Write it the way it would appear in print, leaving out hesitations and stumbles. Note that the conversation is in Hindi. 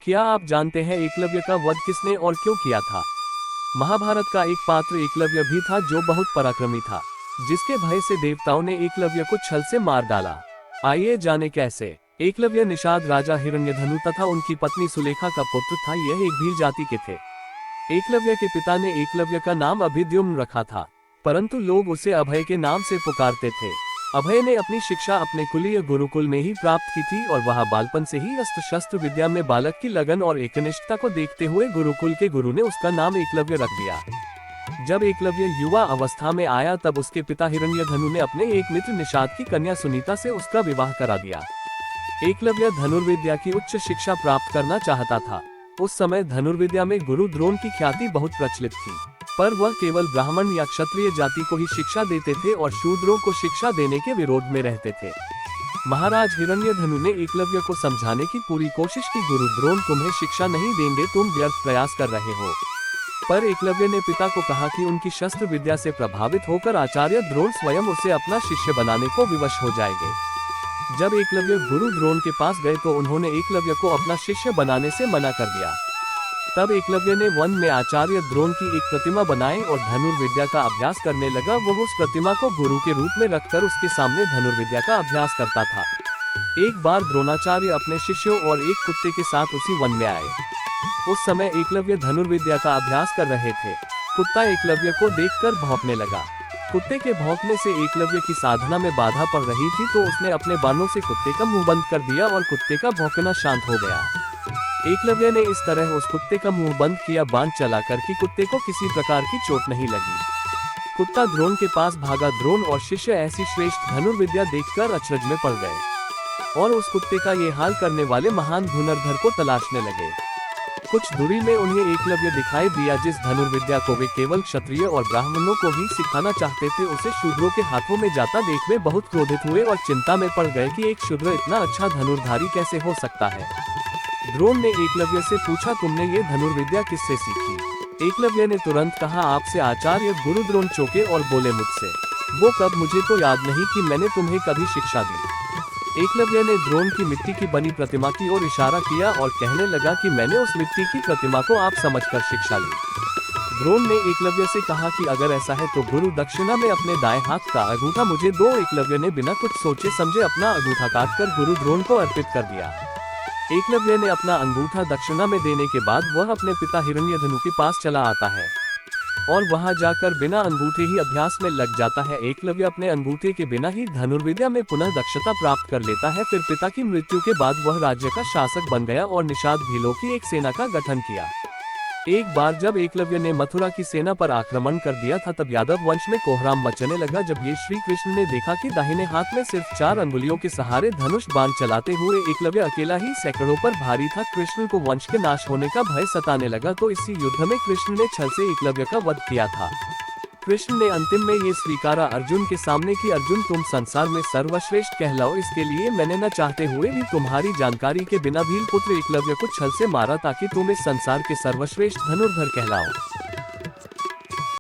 क्या आप जानते हैं एकलव्य का वध किसने और क्यों किया था? महाभारत का एक पात्र एकलव्य भी था जो बहुत पराक्रमी था, जिसके भय से देवताओं ने एकलव्य को छल से मार डाला। आइए जाने कैसे। एकलव्य निषाद राजा हिरण्यधनु तथा उनकी पत्नी सुलेखा का पुत्र था। यह एक भील जाति के थे। एकलव्य के पिता ने एकलव्य का नाम अभिद्युम्न रखा था, परंतु लोग उसे अभय के नाम से पुकारते थे। अभय ने अपनी शिक्षा अपने कुलीय गुरुकुल में ही प्राप्त की थी और वह बालपन से ही अस्त्र शस्त्र विद्या में बालक की लगन और एकनिष्ठता को देखते हुए गुरुकुल के गुरु ने उसका नाम एकलव्य रख दिया। जब एकलव्य युवा अवस्था में आया तब उसके पिता हिरण्यधनु ने अपने एक मित्र निषाद की कन्या सुनीता से उसका विवाह करा दिया। एकलव्य धनुर्विद्या की उच्च शिक्षा प्राप्त करना चाहता था। उस समय धनुर्विद्या में गुरु द्रोण की ख्याति बहुत प्रचलित थी, पर वह केवल ब्राह्मण या क्षत्रिय जाति को ही शिक्षा देते थे और शूद्रों को शिक्षा देने के विरोध में रहते थे। महाराज हिरण्यधनु ने एकलव्य को समझाने की पूरी कोशिश की, गुरु द्रोण तुम्हें शिक्षा नहीं देंगे, तुम व्यर्थ प्रयास कर रहे हो। पर एकलव्य ने पिता को कहा कि उनकी शस्त्र विद्या से प्रभावित होकर आचार्य द्रोण स्वयं उसे अपना शिष्य बनाने को विवश हो जाएंगे। जब एकलव्य गुरु द्रोण के पास गए तो उन्होंने एकलव्य को अपना शिष्य बनाने से मना कर दिया। तब एकलव्य ने वन में आचार्य द्रोण की एक प्रतिमा बनाई और धनुर्विद्या का अभ्यास करने लगा। वह उस प्रतिमा को गुरु के रूप में रखकर उसके सामने धनुर्विद्या का अभ्यास करता था। एक बार द्रोणाचार्य अपने शिष्यों और एक कुत्ते के साथ उसी वन में आए। उस समय एकलव्य धनुर्विद्या का अभ्यास कर रहे थे। कुत्ता एकलव्य को देखकर भौंकने लगा। कुत्ते के भौंकने से एकलव्य की साधना में बाधा पड़ रही थी, तो उसने अपने बाणों से कुत्ते का मुंह बंद कर दिया और कुत्ते का भौंकना शांत हो गया। एकलव्य ने इस तरह उस कुत्ते का मुंह बंद किया, बाण चलाकर कि कुत्ते को किसी प्रकार की चोट नहीं लगी। कुत्ता द्रोण के पास भागा। द्रोण और शिष्य ऐसी श्रेष्ठ धनुर्विद्या देखकर अचरज में पड़ गए और उस कुत्ते का ये हाल करने वाले महान धनुर्धर को तलाशने लगे। कुछ दूरी में उन्हें एकलव्य दिखाई दिया, जिस धनुर्विद्या को वे केवल क्षत्रिय और ब्राह्मणों को ही सिखाना चाहते थे, उसे शूद्रों के हाथों में जाता देख वे बहुत क्रोधित हुए और चिंता में पड़ गए कि एक शूद्र इतना अच्छा धनुर्धारी कैसे हो सकता है। द्रोण ने एकलव्य से पूछा, तुमने ये धनुर्विद्या किससे सीखी? एकलव्य ने तुरंत कहा, आपसे आचार्य गुरु द्रोण चौंके और बोले, मुझसे? वो कब? मुझे तो याद नहीं कि मैंने तुम्हें कभी शिक्षा दी। एकलव्य ने द्रोण की मिट्टी की बनी प्रतिमा की ओर इशारा किया और कहने लगा कि मैंने उस मिट्टी की प्रतिमा को आप समझकर शिक्षा ली। द्रोण ने एकलव्य से कहा कि अगर ऐसा है तो गुरु दक्षिणा में अपने दाएं हाथ का अंगूठा मुझे दो। एकलव्य ने बिना कुछ सोचे समझे अपना अंगूठा काटकर गुरु द्रोण को अर्पित कर दिया। एकलव्य ने अपना अंगूठा दक्षिणा में देने के बाद वह अपने पिता हिरण्यधनु के पास चला आता है और वहां जाकर बिना अंगूठे ही अभ्यास में लग जाता है। एकलव्य अपने अंगूठे के बिना ही धनुर्विद्या में पुनः दक्षता प्राप्त कर लेता है। फिर पिता की मृत्यु के बाद वह राज्य का शासक बन गया और निषाद भीलों की एक सेना का गठन किया। एक बार जब एकलव्य ने मथुरा की सेना पर आक्रमण कर दिया था, तब यादव वंश में कोहराम मचने लगा। जब ये श्री कृष्ण ने देखा कि दाहिने हाथ में सिर्फ 4 अंगुलियों के सहारे धनुष बाण चलाते हुए एकलव्य अकेला ही सैकड़ों पर भारी था, कृष्ण को वंश के नाश होने का भय सताने लगा, तो इसी युद्ध में कृष्ण ने छल से एकलव्य का वध किया था। कृष्ण ने अंतिम में ये स्वीकारा अर्जुन के सामने कि अर्जुन, तुम संसार में सर्वश्रेष्ठ कहलाओ, इसके लिए मैंने न चाहते हुए भी तुम्हारी जानकारी के बिना भील पुत्र एकलव्य को छल से मारा, ताकि तुम इस संसार के सर्वश्रेष्ठ धनुर्धर कहलाओ।